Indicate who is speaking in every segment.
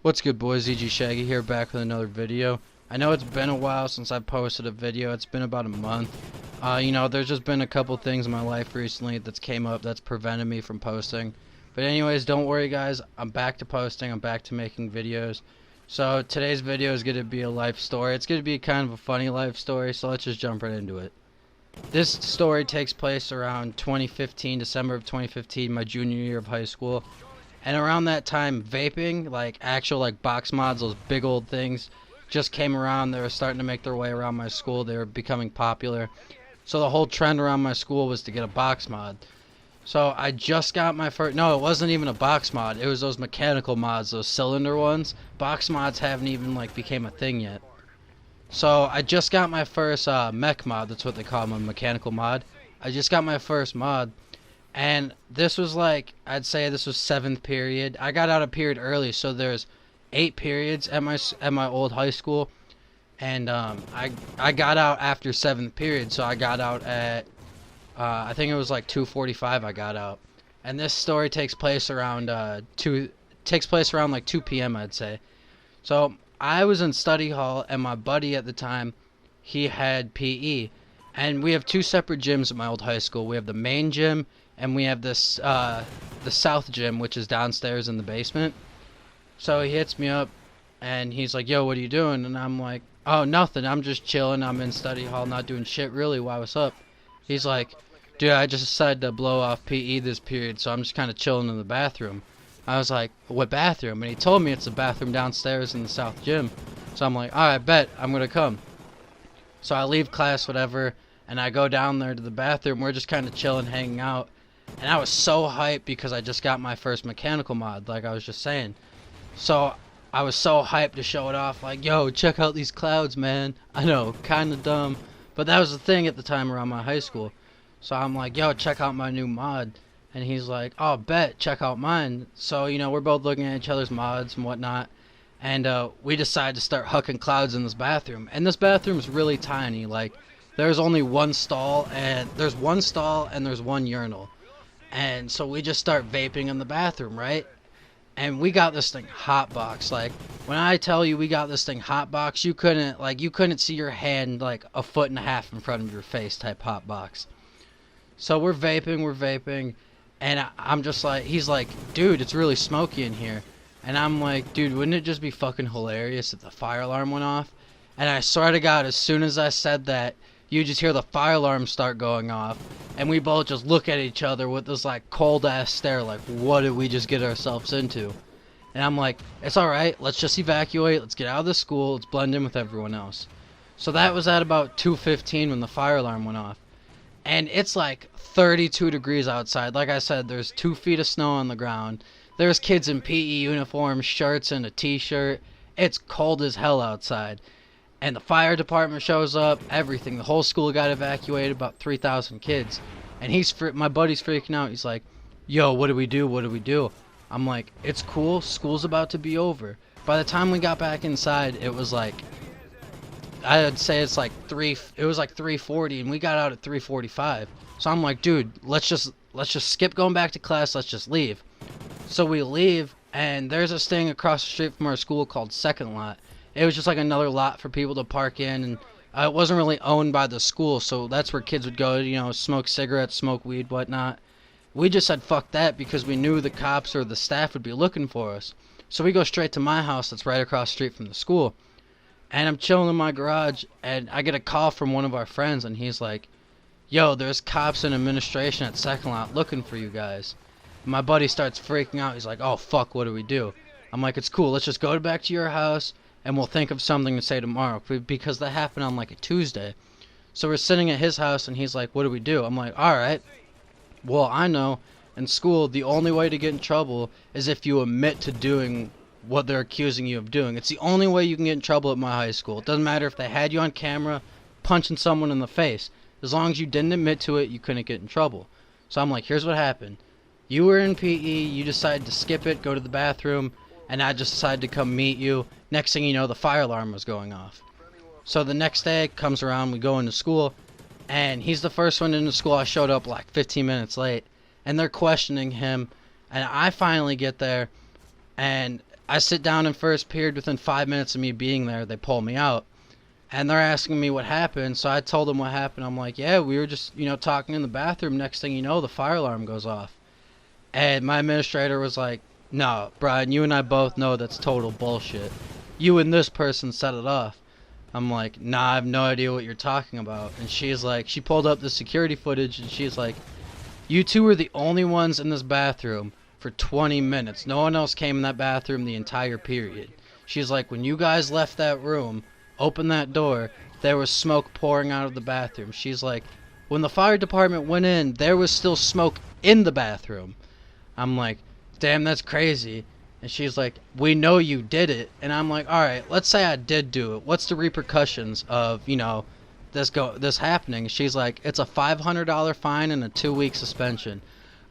Speaker 1: What's good, boys? EG Shaggy here, back with another video. I know it's been a while since I posted a video. It's been about a month. There's just been a couple things in my life recently that's came up that's prevented me from posting. But anyways, don't worry guys, I'm back to posting, I'm back to making videos. So today's video is going to be a life story. It's going to be kind of a funny life story, so let's just jump right into it. This story takes place around 2015, December of 2015, my junior year of high school. And around that time, vaping, like actual like box mods, those big old things, just came around. They were starting to make their way around my school. They were becoming popular. So the whole trend around my school was to get a box mod. So I just got my first, no, it wasn't even a box mod. It was those mechanical mods, those cylinder ones. Box mods haven't even like became a thing yet. So I just got my first mech mod. That's what they call them, a mechanical mod. I just got my first mod. And this was like, I'd say this was 7th period. I got out a period early, so there's 8 periods at my old high school. And I got out after 7th period, so I got out at, I think it was like 2:45 I got out. And this story takes place around like 2 p.m. I'd say. So I was in study hall, and my buddy at the time, he had PE. And we have 2 separate gyms at my old high school. We have the main gym, and we have this the south gym, which is downstairs in the basement. So he hits me up and he's like, yo, what are you doing? And I'm like, oh, nothing, I'm just chilling, I'm in study hall, not doing shit really. Why, what's up? He's like, dude, I just decided to blow off PE this period, so I'm just kind of chilling in the bathroom. I was like, what bathroom? And he told me it's the bathroom downstairs in the south gym. So I'm like, alright, bet, I'm gonna come. So I leave class, whatever, and I go down there to the bathroom. We're just kind of chilling, hanging out. And I was so hyped because I just got my first mechanical mod, like I was just saying. So I was so hyped to show it off, like, yo, check out these clouds, man. I know, kind of dumb, but that was the thing at the time around my high school. So I'm like, yo, check out my new mod. And he's like, oh, bet, check out mine. So, we're both looking at each other's mods and whatnot. And we decided to start hucking clouds in this bathroom. And this bathroom is really tiny. Like, there's only one stall, and there's one urinal. And so we just start vaping in the bathroom, right? And we got this thing hotbox. Like, when I tell you we got this thing hotbox, you couldn't see your hand like a foot and a half in front of your face type hotbox. So we're vaping, and I'm just like, he's like, dude, it's really smoky in here. And I'm like, dude, wouldn't it just be fucking hilarious if the fire alarm went off? And I swear to God, as soon as I said that, you just hear the fire alarm start going off, and we both just look at each other with this like cold ass stare, like, what did we just get ourselves into? And I'm like, it's alright, let's just evacuate, let's get out of the school, let's blend in with everyone else. So that was at about 2:15 when the fire alarm went off. And it's like 32 degrees outside. Like I said, there's 2 feet of snow on the ground. There's kids in PE uniforms, shirts, and a t-shirt. It's cold as hell outside. And the fire department shows up, everything. The whole school got evacuated, about 3,000 kids. And my buddy's freaking out. He's like, yo, what do we do? What do we do? I'm like, it's cool. School's about to be over. By the time we got back inside, it was like, I'd say it was like 3:40, and we got out at 3:45. So I'm like, dude, let's just skip going back to class. Let's just leave. So we leave, and there's this thing across the street from our school called Second Lot. It was just like another lot for people to park in, and it wasn't really owned by the school, so that's where kids would go to, smoke cigarettes, smoke weed, whatnot. We just said fuck that because we knew the cops or the staff would be looking for us. So we go straight to my house that's right across the street from the school. And I'm chilling in my garage, and I get a call from one of our friends, and he's like, yo, there's cops and administration at Second Lot looking for you guys. And my buddy starts freaking out. He's like, oh fuck, what do we do? I'm like, it's cool, let's just go back to your house, and we'll think of something to say tomorrow, because that happened on like a Tuesday. So we're sitting at his house, and he's like, what do we do? I'm like, alright, well, I know, in school, the only way to get in trouble is if you admit to doing what they're accusing you of doing. It's the only way you can get in trouble at my high school. It doesn't matter if they had you on camera punching someone in the face. As long as you didn't admit to it, you couldn't get in trouble. So I'm like, here's what happened. You were in PE, you decided to skip it, go to the bathroom, and I just decided to come meet you. Next thing you know, the fire alarm was going off. So the next day comes around, we go into school, and he's the first one into school. I showed up like 15 minutes late, and they're questioning him, and I finally get there, and I sit down in first period. Within 5 minutes of me being there, they pull me out. And they're asking me what happened, so I told them what happened. I'm like, yeah, we were just, talking in the bathroom. Next thing you know, the fire alarm goes off. And my administrator was like, no, Brian, you and I both know that's total bullshit. You and this person set it off. I'm like, nah, I have no idea what you're talking about. And she's like, she pulled up the security footage, and she's like, you two were the only ones in this bathroom for 20 minutes. No one else came in that bathroom the entire period. She's like, when you guys left that room, opened that door, there was smoke pouring out of the bathroom. She's like, when the fire department went in, there was still smoke in the bathroom. I'm like, damn, that's crazy. And she's like, we know you did it. And I'm like, alright, let's say I did do it. What's the repercussions of, this happening? She's like, it's a $500 fine and a 2-week suspension.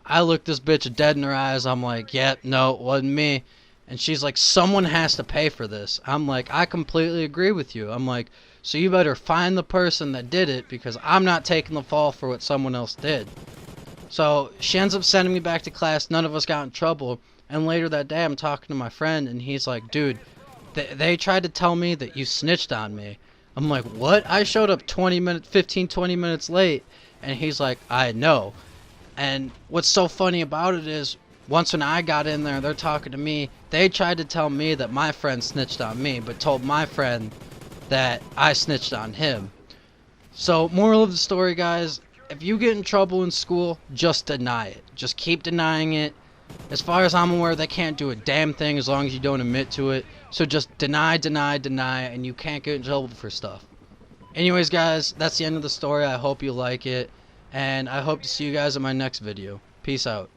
Speaker 1: I looked this bitch dead in her eyes. I'm like, yeah, no, it wasn't me. And she's like, someone has to pay for this. I'm like, I completely agree with you. I'm like, so you better find the person that did it, because I'm not taking the fall for what someone else did. So she ends up sending me back to class. None of us got in trouble. And later that day, I'm talking to my friend, and he's like, dude, they tried to tell me that you snitched on me. I'm like, what? I showed up 20 minutes late. And he's like, I know. And what's so funny about it is, once when I got in there, they're talking to me, they tried to tell me that my friend snitched on me, but told my friend that I snitched on him. So, moral of the story, guys, if you get in trouble in school, just deny it. Just keep denying it. As far as I'm aware, they can't do a damn thing as long as you don't admit to it. So just deny, and you can't get in trouble for stuff. Anyways, guys, that's the end of the story. I hope you like it, and I hope to see you guys in my next video. Peace out.